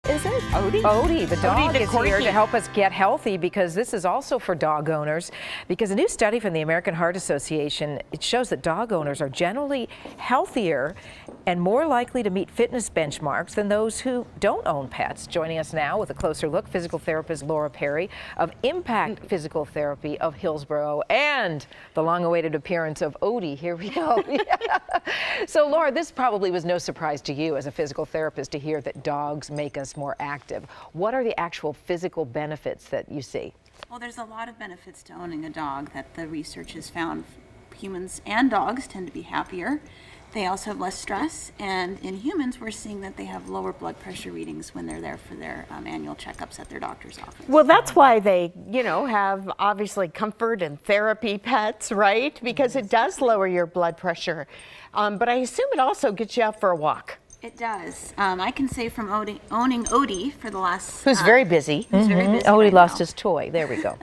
Is it? Odie. Odie, the dog, the is here corgi. to help us get healthy, because this is also for dog owners. Because a new study from the American Heart Association, it shows that dog owners are generally healthier and more likely to meet fitness benchmarks than those who don't own pets. Joining us now with a closer look, physical therapist Laura Perry of Impact Physical Therapy of Hillsboro, and the long-awaited appearance of Odie. Here we go. So Laura, this probably was no surprise to you as a physical therapist to hear that dogs make us more active. What are the actual physical benefits that you see? Well, there's a lot of benefits to owning a dog that the research has found. Humans and dogs tend to be happier. They also have less stress, and in humans we're seeing that they have lower blood pressure readings when they're there for their annual checkups at their doctor's office. Well, that's why they, have obviously comfort and therapy pets, right? Because it does lower your blood pressure. But I assume it also gets you out for a walk. It does. I can say from owning Odie for the last... Who's very busy. Who's very busy Odie right lost now. his toy. There we go.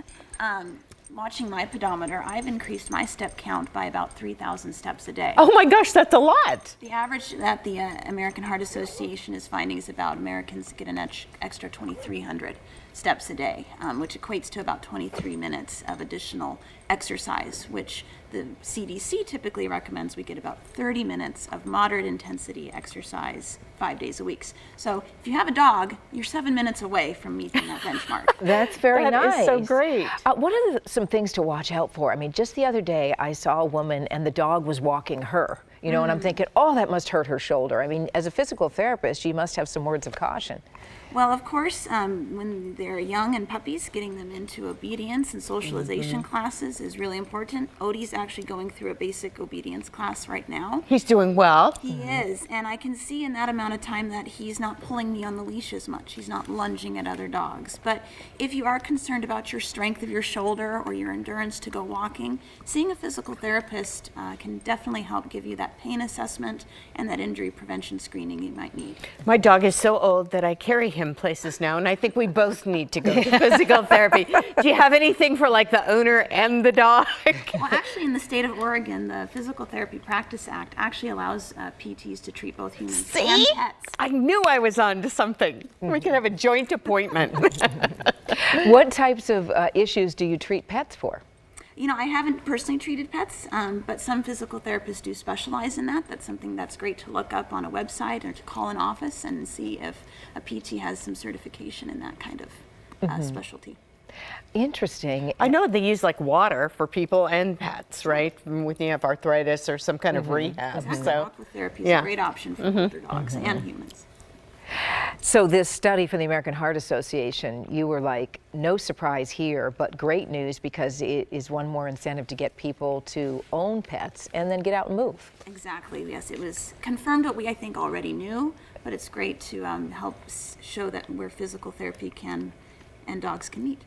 Watching my pedometer, I've increased my step count by about 3,000 steps a day. Oh my gosh, that's a lot. The average that the American Heart Association is finding is about Americans get an extra 2,300 steps a day, which equates to about 23 minutes of additional exercise, which the CDC typically recommends we get about 30 minutes of moderate intensity exercise 5 days a week. So if you have a dog, you're 7 minutes away from meeting that benchmark. That's very nice. That is so great. What are some things to watch out for? I mean, just the other day I saw a woman and the dog was walking her, and I'm thinking, oh, that must hurt her shoulder. I mean, as a physical therapist, you must have some words of caution. Well, of course, when they're young and puppies, getting them into obedience and socialization classes is really important. Odie's actually going through a basic obedience class right now. He's doing well. He is, and I can see in that amount of time that he's not pulling me on the leash as much. He's not lunging at other dogs. But if you are concerned about your strength of your shoulder or your endurance to go walking, seeing a physical therapist can definitely help give you that pain assessment and that injury prevention screening you might need. My dog is so old that I carry him places now, and I think we both need to go to physical therapy. Do you have anything for like the owner and the dog? Well, actually, in the state of Oregon, the Physical Therapy Practice Act actually allows PTs to treat both humans and pets. I knew I was on to something. We can have a joint appointment. What types of issues do you treat pets for? I haven't personally treated pets, but some physical therapists do specialize in that. That's something that's great to look up on a website or to call an office and see if a PT has some certification in that kind of specialty. Interesting. I know they use like water for people and pets, right? When you have arthritis or some kind of rehab. Exactly. So, Aquatherapy is a great option for older dogs and humans. So this study from the American Heart Association, you were like, no surprise here, but great news, because it is one more incentive to get people to own pets and then get out and move. Exactly, yes. It was confirmed what we, I think, already knew, but it's great to help show that where physical therapy can and dogs can meet.